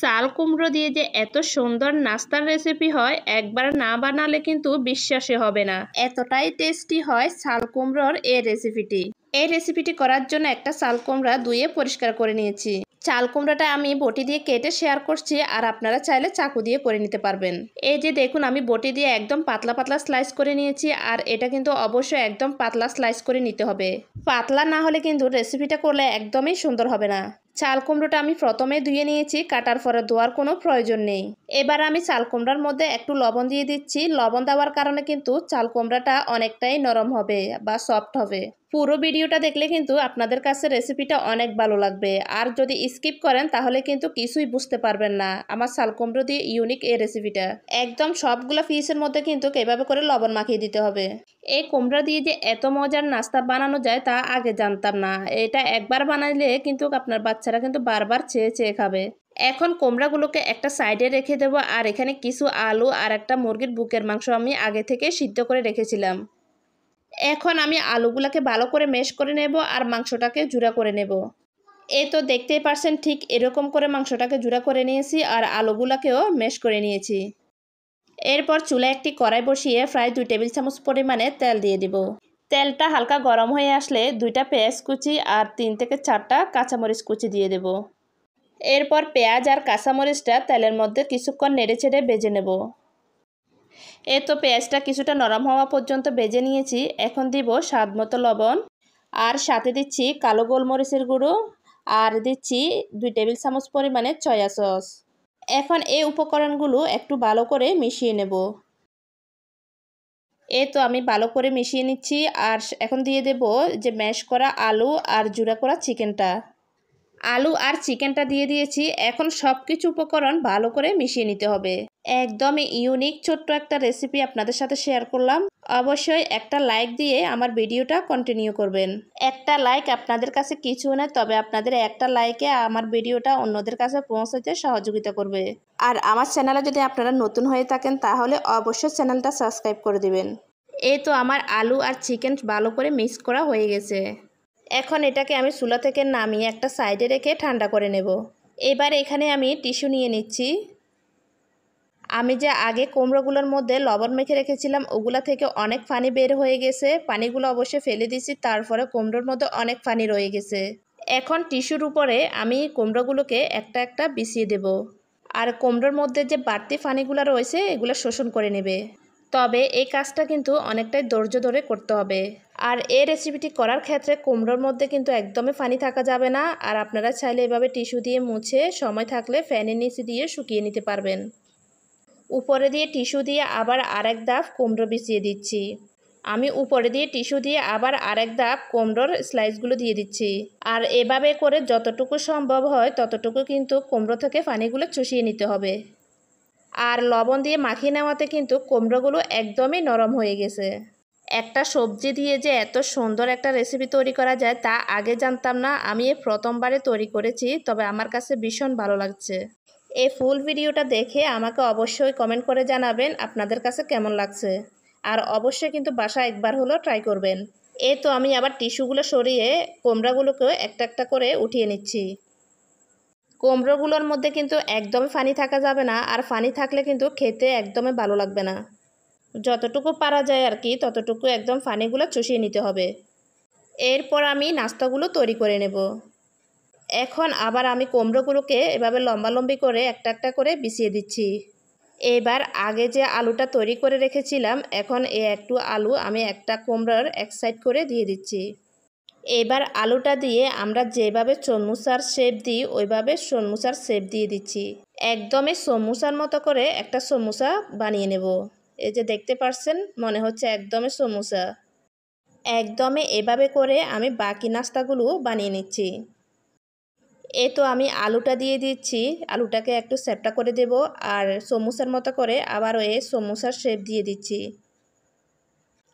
চাল কুমড়ো দিয়ে যে এত সুন্দর নাস্তার রেসিপি হয়, একবার না বানালে কিন্তু বিশ্বাসই হবে না। এতটাই টেস্টি হয় চাল কুমড়োর এই রেসিপিটি। এই রেসিপিটি করার জন্য একটা চাল কুমড়া ধুয়ে পরিষ্কার করে নিয়েছি। চাল কুমড়াটা আমি বটি দিয়ে কেটে শেয়ার করছি, আর আপনারা চাইলে চাকু দিয়ে করে নিতে পারবেন। এই যে দেখুন, আমি বটি দিয়ে একদম পাতলা পাতলা স্লাইস করে নিয়েছি, আর এটা কিন্তু অবশ্যই একদম পাতলা স্লাইস করে নিতে হবে। পাতলা না হলে কিন্তু রেসিপিটা করলে একদমই সুন্দর হবে না। চাল কুমড়োটা আমি প্রথমে ধুয়ে নিয়েছি, কাটার পরে ধোয়ার কোনো প্রয়োজন নেই। এবার আমি চাল কুমড়ার মধ্যে একটু লবণ দিয়ে দিচ্ছি। লবণ দেওয়ার কারণে কিন্তু চাল কুমড়াটা অনেকটাই নরম হবে বা সফট হবে। পুরো ভিডিওটা দেখলে কিন্তু আপনাদের কাছে রেসিপিটা অনেক ভালো লাগবে, আর যদি স্কিপ করেন তাহলে কিন্তু কিছুই বুঝতে পারবেন না আমার চাল কুমড়ো দিয়ে ইউনিক এই রেসিপিটা। একদম সবগুলা পিসের মধ্যে কিন্তু এভাবে করে লবণ মাখিয়ে দিতে হবে। এই কুমড়া দিয়ে যে এত মজার নাস্তা বানানো যায় তা আগে জানতাম না। এটা একবার বানাইলে কিন্তু আপনার বাচ্চারা কিন্তু বারবার চেয়ে চেয়ে খাবে। এখন কুমড়াগুলোকে একটা সাইডে রেখে দেবো, আর এখানে কিছু আলু আর একটা মুরগির বুকের মাংস আমি আগে থেকে সিদ্ধ করে রেখেছিলাম। এখন আমি আলুগুলাকে ভালো করে ম্যাশ করে নেব, আর মাংসটাকে জুড়া করে নেব। এই তো দেখতেই পারছেন, ঠিক এরকম করে মাংসটাকে জুড়া করে নিয়েছি, আর আলুগুলাকেও ম্যাশ করে নিয়েছি। এরপর চুলায় একটি কড়াই বসিয়ে প্রায় 2 টেবিল চামচ পরিমাণে তেল দিয়ে দিব। তেলটা হালকা গরম হয়ে আসলে 2টা পেঁয়াজ কুচি আর 3 থেকে 4টা কাঁচামরিচ কুচি দিয়ে দেব। এরপর পেঁয়াজ আর কাঁচামরিচটা তেলের মধ্যে কিছুক্ষণ নেড়েচেড়ে ভেজে নেব। এই তো পেঁয়াজটা কিছুটা নরম হওয়া পর্যন্ত ভেজে নিয়েছি। এখন দিব স্বাদ মতো লবণ, আর সাথে দিচ্ছি কালো গোলমরিচের গুঁড়ো, আর দিচ্ছি 2 টেবিল চামচ পরিমাণে সয়া সস। এখন এই উপকরণগুলো একটু ভালো করে মিশিয়ে নেব। এই তো আমি ভালো করে মিশিয়ে নিচ্ছি, আর এখন দিয়ে দেব যে ম্যাশ করা আলু আর জুড়া করা চিকেনটা। আলু আর চিকেনটা দিয়ে দিয়েছি। এখন সব কিছু উপকরণ ভালো করে মিশিয়ে নিতে হবে। একদমই ইউনিক ছোট্ট একটা রেসিপি আপনাদের সাথে শেয়ার করলাম। অবশ্যই একটা লাইক দিয়ে আমার ভিডিওটা কন্টিনিউ করবেন। একটা লাইক আপনাদের কাছে কিছু না, তবে আপনাদের একটা লাইকে আমার ভিডিওটা অন্যদের কাছে পৌঁছাতে সহযোগিতা করবে। আর আমার চ্যানেলে যদি আপনারা নতুন হয়ে থাকেন তাহলে অবশ্যই চ্যানেলটা সাবস্ক্রাইব করে দিবেন। এই তো আমার আলু আর চিকেন ভালো করে মিক্স করা হয়ে গেছে। এখন এটাকে আমি চুলা থেকে নামিয়ে একটা সাইডে রেখে ঠান্ডা করে নেব। এবার এখানে আমি টিস্যু নিয়ে নিচ্ছি। আমি যে আগে কুমড়োগুলোর মধ্যে লবণ মেখে রেখেছিলাম ওগুলা থেকে অনেক পানি বের হয়ে গেছে। পানিগুলো অবশ্যই ফেলে দিয়েছি, তারপরে কুমড়োর মধ্যে অনেক পানি রয়ে গেছে। এখন টিস্যুর উপরে আমি কুমড়োগুলোকে একটা একটা বিছিয়ে দেব, আর কুমড়োর মধ্যে যে বাড়তি পানিগুলো রয়েছে এগুলো শোষণ করে নেবে। তবে এই কাজটা কিন্তু অনেকটাই ধৈর্য ধরে করতে হবে। আর এই রেসিপিটি করার ক্ষেত্রে কুমড়োর মধ্যে কিন্তু একদমই পানি থাকা যাবে না। আর আপনারা চাইলে এভাবে টিস্যু দিয়ে মুছে সময় থাকলে ফ্যানের নিচে দিয়ে শুকিয়ে নিতে পারবেন। উপরে দিয়ে টিস্যু দিয়ে আবার আরেক ধাপ কুমড়ো বিছিয়ে দিচ্ছি। আমি উপরে দিয়ে টিস্যু দিয়ে আবার আরেক ধাপ কুমড়োর স্লাইসগুলো দিয়ে দিচ্ছি। আর এভাবে করে যতটুকু সম্ভব হয় ততটুকু কিন্তু কুমড়ো থেকে পানিগুলো চুষিয়ে নিতে হবে। আর লবণ দিয়ে মাখিয়ে নেওয়াতে কিন্তু কুমড়োগুলো একদমই নরম হয়ে গেছে। একটা সবজি দিয়ে যে এত সুন্দর একটা রেসিপি তৈরি করা যায় তা আগে জানতাম না। আমি প্রথমবারে তৈরি করেছি, তবে আমার কাছে ভীষণ ভালো লাগছে। এই ফুল ভিডিওটা দেখে আমাকে অবশ্যই কমেন্ট করে জানাবেন আপনাদের কাছে কেমন লাগছে। আর অবশ্যই কিন্তু বাসায় একবার হলেও ট্রাই করবেন। এই তো আমি আবার টিস্যুগুলো সরিয়ে কুমড়োগুলোকে একটা একটা করে উঠিয়ে নিচ্ছি। কুমড়োগুলোর মধ্যে কিন্তু একদমই পানি থাকা যাবে না, আর পানি থাকলে কিন্তু খেতে একদমই ভালো লাগবে না। যতটুকু পারা যায় আর কি ততটুকু একদম পানিগুলো চুষিয়ে নিতে হবে। এরপর আমি নাস্তাগুলো তৈরি করে নেব। এখন আবার আমি কুমড়োগুলোকে এভাবে লম্বালম্বি করে একটা একটা করে বিছিয়ে দিচ্ছি। এবার আগে যে আলুটা তৈরি করে রেখেছিলাম, এখন এই একটু আলু আমি একটা কুমড়োর এক সাইড করে দিয়ে দিচ্ছি। এবার আলুটা দিয়ে আমরা যেভাবে সমুচার শেপ দিই ওইভাবে সমুচার শেপ দিয়ে দিচ্ছি। একদমই সমুচার মতো করে একটা সমুচা বানিয়ে নেব। এই যে দেখতে পাচ্ছেন, মনে হচ্ছে একদমই সমুচা। একদমই এভাবে করে আমি বাকি নাস্তাগুলো বানিয়ে নিচ্ছি। এই তো আমি আলুটা দিয়ে দিচ্ছি। আলুটাকে একটু চ্যাপ্টা করে দেব, আর সমুচার মতো করে আবার এই সমুচার শেপ দিয়ে দিচ্ছি।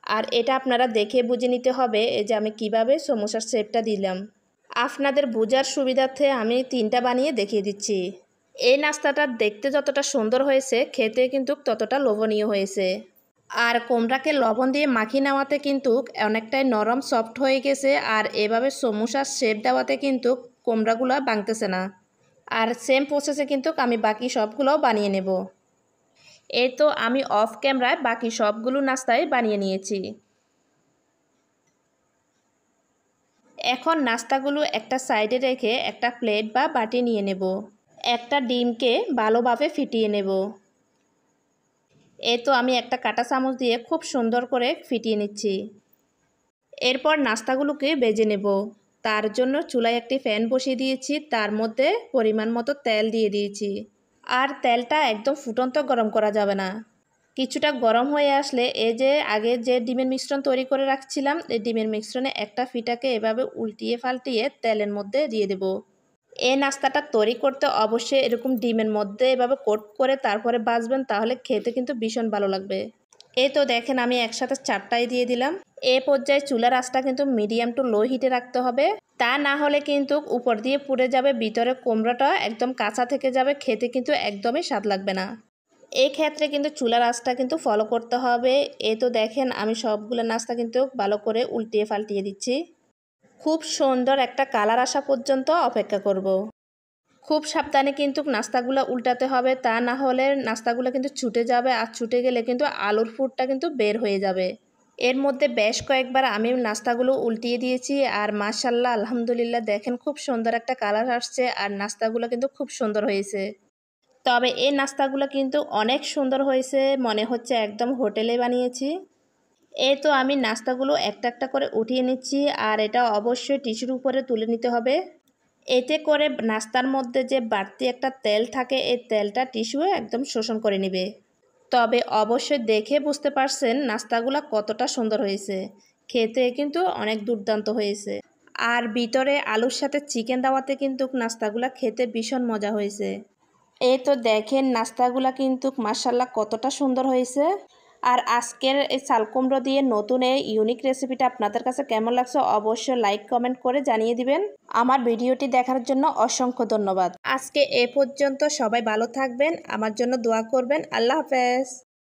আর এটা আপনারা দেখে বুঝে নিতে হবে এই যে আমি কিভাবে সমোসার শেপটা দিলাম। আপনাদের বোঝার সুবিধার্থে আমি 3টা বানিয়ে দেখিয়ে দিচ্ছি। এই নাস্তাটা দেখতে যতটা সুন্দর হয়েছে খেতে কিন্তু ততটা লোভনীয় হয়েছে। আর কুমড়াকে লবণ দিয়ে মাখিয়ে নেওয়াতে কিন্তু অনেকটাই নরম সফট হয়ে গেছে। আর এভাবে সমোসার শেপ দেওয়াতে কিন্তু কুমড়াগুলো ভাঙতেছে না। আর সেম প্রসেসে কিন্তু আমি বাকি সবগুলো বানিয়ে নেব। এই তো আমি অফ ক্যামেরায় বাকি সবগুলো নাস্তাই বানিয়ে নিয়েছি। এখন নাস্তাগুলো একটা সাইডে রেখে একটা প্লেট বা বাটি নিয়ে নেব। একটা ডিমকে ভালোভাবে ফিটিয়ে নেব। এই তো আমি একটা কাঁটা চামচ দিয়ে খুব সুন্দর করে ফিটিয়ে নিচ্ছি। এরপর নাস্তাগুলোকে ভেজে নেব। তার জন্য চুলায় একটি প্যান বসিয়ে দিয়েছি, তার মধ্যে পরিমাণ মতো তেল দিয়ে দিয়েছি। আর তেলটা একদম ফুটন্ত গরম করা যাবে না। কিছুটা গরম হয়ে আসলে এই যে আগে যে ডিমের মিশ্রণ তৈরি করে রাখছিলাম, এই ডিমের মিশ্রণে একটা ফিটাকে এভাবে উল্টিয়ে পাল্টিয়ে তেলের মধ্যে দিয়ে দেব। এই নাস্তাটা তৈরি করতে অবশ্যই এরকম ডিমের মধ্যে এভাবে কোট করে তারপরে ভাজবেন, তাহলে খেতে কিন্তু ভীষণ ভালো লাগবে। এই তো দেখেন আমি একসাথে 4টাই দিয়ে দিলাম। এই পর্যায়ে চুলার আঁচটা কিন্তু মিডিয়াম টু লো হিটে রাখতে হবে, তা না হলে কিন্তু উপর দিয়ে পুড়ে যাবে, ভিতরে কুমড়োটা একদম কাঁচা থেকে যাবে, খেতে কিন্তু একদমই স্বাদ লাগবে না। এই ক্ষেত্রে কিন্তু চুলার আঁচটা কিন্তু ফলো করতে হবে। এই তো দেখেন আমি সবগুলো নাস্তা কিন্তু ভালো করে উল্টিয়ে পাল্টিয়ে দিচ্ছি। খুব সুন্দর একটা কালার আসা পর্যন্ত অপেক্ষা করব। খুব সাবধানে কিন্তু নাস্তাগুলো উল্টাতে হবে, তা না হলে নাস্তাগুলো কিন্তু ছুটে যাবে, আর ছুটে গেলে কিন্তু আলুর পুরটা কিন্তু বের হয়ে যাবে। এর মধ্যে বেশ কয়েকবার আমি নাস্তাগুলো উল্টিয়ে দিয়েছি, আর মাশাআল্লাহ আলহামদুলিল্লাহ দেখেন খুব সুন্দর একটা কালার আসছে, আর নাস্তাগুলো কিন্তু খুব সুন্দর হয়েছে। তবে এই নাস্তাগুলো কিন্তু অনেক সুন্দর হয়েছে, মনে হচ্ছে একদম হোটেলে বানিয়েছি। এই তো আমি নাস্তাগুলো একটা একটা করে উঠিয়ে নিচ্ছি, আর এটা অবশ্যই টিস্যুর উপরে তুলে নিতে হবে। এতে করে নাস্তার মধ্যে যে বাড়তি একটা তেল থাকে, এই তেলটা টিস্যু একদম শোষণ করে নেবে। তবে অবশ্যই দেখে বুঝতে পারছেন নাস্তাগুলো কতটা সুন্দর হয়েছে, খেতে কিন্তু অনেক দুর্দান্ত হয়েছে। আর ভিতরে আলুর সাথে চিকেন দেওয়াতে কিন্তু নাস্তাগুলো খেতে ভীষণ মজা হয়েছে। এই তো দেখেন নাস্তাগুলো কিন্তু মাশাআল্লাহ কতটা সুন্দর হয়েছে। আর আজকের এই চাল কুমড়ো দিয়ে নতুন এই ইউনিক রেসিপিটা আপনাদের কাছে কেমন লাগছে অবশ্যই লাইক কমেন্ট করে জানিয়ে দিবেন। আমার ভিডিওটি দেখার জন্য অসংখ্য ধন্যবাদ। আজকে এ পর্যন্ত, সবাই ভালো থাকবেন, আমার জন্য দোয়া করবেন। আল্লাহ হাফেজ।